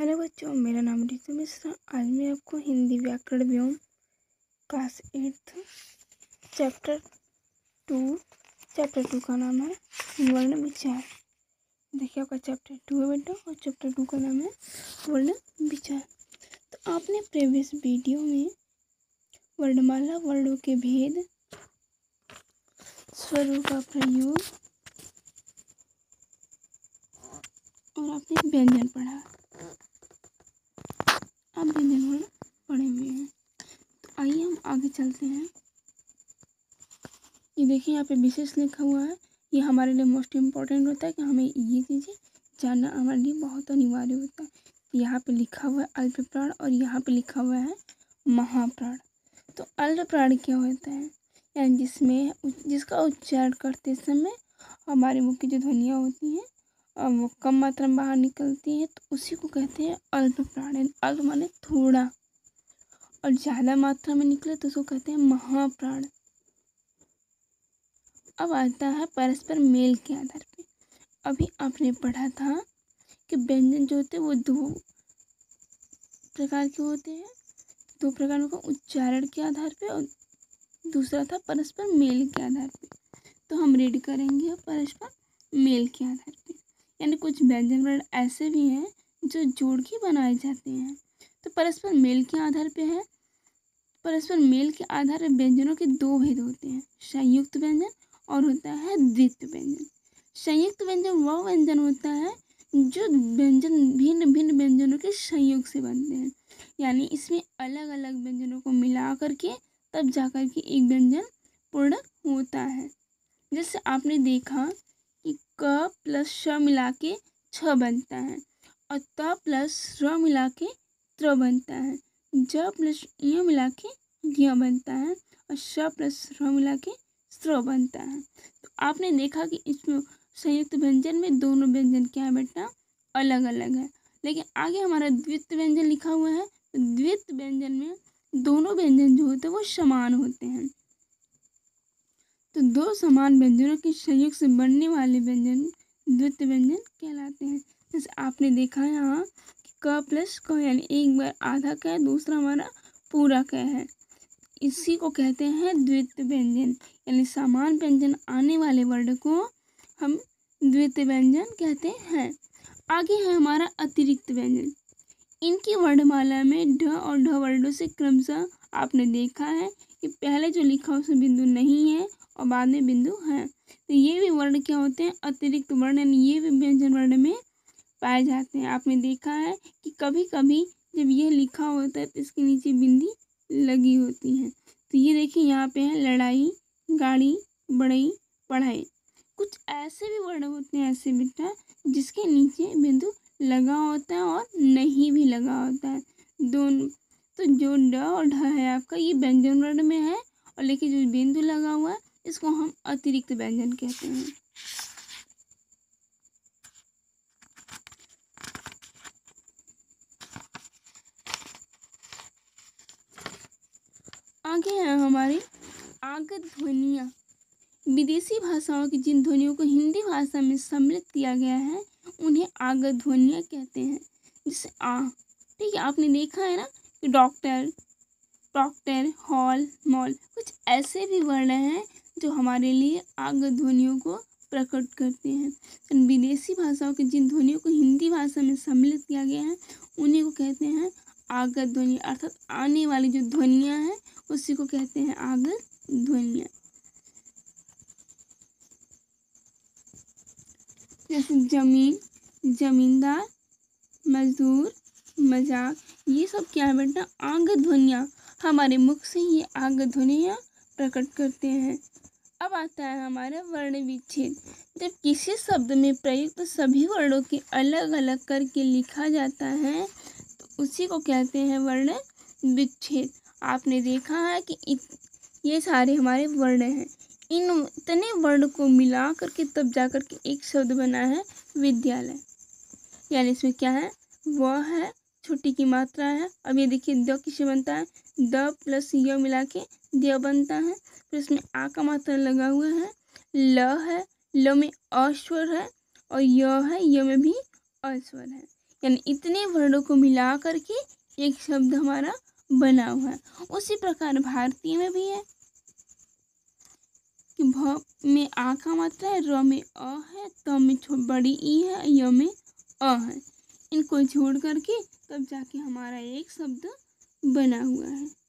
Hello बच्चों, मेरा नाम रितु मिश्रा। आज मैं आपको हिंदी व्याकरण व्योम क्लास 8 चैप्टर 2 का नाम है वर्ण विचार। देखिए, आपका चैप्टर 2 है बेटा, और चैप्टर 2 का नाम है वर्ण विचार। तो आपने प्रीवियस वीडियो में वर्णमाला, वर्णों के भेद, स्वरों का प्रयोग और आपने व्यंजन पढ़ा। आप व्यंजन वर्ण पढ़े हुए हैं, तो आइए हम आगे चलते हैं। ये देखिए, यहाँ पे विशेष लिखा हुआ है। ये हमारे लिए मोस्ट इम्पोर्टेंट होता है कि हमें ये चीज़ें जानना हमारे लिए बहुत अनिवार्य होता है। यहाँ पे लिखा हुआ है अल्प प्राण और यहाँ पे लिखा हुआ है महाप्राण। तो अल्प प्राण क्या होता है? यानी जिसका उच्चारण करते समय हमारे मुख की जो ध्वनियाँ होती हैं और वो कम मात्रा में बाहर निकलती हैं, तो उसी को कहते हैं अल्प प्राण। यानी अल्प माने थोड़ा, और ज़्यादा मात्रा में निकले तो उसको कहते हैं महाप्राण। अब आता है परस्पर मेल के आधार पे। अभी आपने पढ़ा था कि व्यंजन जो होते हैं वो दो प्रकार के होते हैं। दो प्रकार का उच्चारण के आधार पे और दूसरा था परस्पर मेल के आधार पे। तो हम रीड करेंगे परस्पर मेल के आधार पे। यानी कुछ व्यंजन वर्ण ऐसे भी हैं जो जोड़ के बनाए जाते हैं। तो परस्पर मेल के आधार पे है। परस्पर मेल के आधार पर व्यंजनों के दो भेद होते हैं, संयुक्त व्यंजन और होता है द्वित्व व्यंजन। संयुक्त व्यंजन वह व्यंजन होता है जो व्यंजन भिन्न भिन्न व्यंजनों के संयोग से बनते हैं। यानी इसमें अलग अलग व्यंजनों को मिला करके तब जाकर के एक व्यंजन पूर्ण होता है। जैसे आपने देखा कि क प्लस श मिला के छ बनता है, और त प्लस र मिला के त्र बनता है, ज प्लस य मिला के य बनता है, और श प्लस र मिला के स्र बनता है। तो आपने देखा कि इसमें संयुक्त व्यंजन में दोनों व्यंजन क्या है बेटा? अलग अलग है। लेकिन आगे हमारा द्वित्व व्यंजन लिखा हुआ है। द्वित्व व्यंजन में दोनों व्यंजन जो होते हैं वो समान होते हैं। तो दो समान व्यंजनों के संयोग से बनने वाले व्यंजन द्वित्व व्यंजन कहलाते हैं। जैसे आपने देखा यहाँ कि क प्लस क, यानी एक बार आधा क है, दूसरा हमारा पूरा क है। इसी को कहते हैं द्वित्व व्यंजन। यानी समान व्यंजन आने वाले वर्ण को हम द्वित्व व्यंजन कहते हैं। आगे है हमारा अतिरिक्त व्यंजन। इनकी वर्णमाला में ढ और ढ वर्णों से क्रमशः आपने देखा है कि पहले जो लिखा उसमें बिंदु नहीं है और बाद में बिंदु है। तो ये भी वर्ण क्या होते हैं? अतिरिक्त वर्ण। यानी ये भी व्यंजन वर्ण में पाए जाते हैं। आपने देखा है कि कभी कभी जब ये लिखा होता है तो इसके नीचे बिंदी लगी होती है। तो ये देखिए, यहाँ पे है लड़ाई, गाड़ी, बढ़ई, पढ़ाई। कुछ ऐसे भी वर्ण होते हैं ऐसे बेटा जिसके नीचे बिंदु लगा होता है और नहीं भी लगा होता है दोनों। तो जो ड और ढ है आपका, ये व्यंजन वर्ण में है, और लेकिन जो बिंदु लगा हुआ है इसको हम अतिरिक्त व्यंजन कहते हैं। आगे है हमारी आगत ध्वनियाँ। विदेशी भाषाओं की जिन ध्वनियों को हिंदी भाषा में सम्मिलित किया गया है उन्हें आगत ध्वनियाँ कहते हैं। जैसे ठीक है, आपने देखा है ना कि डॉक्टर, प्रॉक्टर, हॉल, मॉल, कुछ ऐसे भी वर्ण हैं जो हमारे लिए आगत ध्वनियों को प्रकट करते हैं। विदेशी भाषाओं की जिन ध्वनियों को हिंदी भाषा में सम्मिलित किया गया है उन्हीं को कहते हैं आगत ध्वनि। अर्थात आने वाली जो ध्वनियाँ हैं उसी को कहते हैं आगत ध्वनियाँ। जैसे जमीन, जमींदार, मजदूर, मजाक, ये सब क्या है बेटा? आगत ध्वनियाँ। हमारे मुख से ये आगत ध्वनियाँ प्रकट करते हैं। अब आता है हमारा वर्ण विच्छेद। जब किसी शब्द में प्रयुक्त सभी वर्णों के अलग अलग करके लिखा जाता है तो उसी को कहते हैं वर्ण विच्छेद। आपने देखा है कि ये सारे हमारे वर्ण हैं। इन इतने वर्ण को मिला करके तब जाकर के एक शब्द बना है विद्यालय। यानी इसमें क्या है? वह है, छुट्टी की मात्रा है। अब ये देखिए, द किससे बनता है? द प्लस य मिला के द बनता है। फिर इसमें आ का मात्रा लगा हुआ है, ल है, ल में अस्वर है, और य है, य में भी अस्वर है। यानी इतने वर्णों को मिला करके एक शब्द हमारा बना हुआ है। उसी प्रकार भारतीय में भी है कि भ में आ का मात्रा है, र में अ है, त में बड़ी ई है, य में अ है। इनको जोड़ करके तब जाके हमारा एक शब्द बना हुआ है।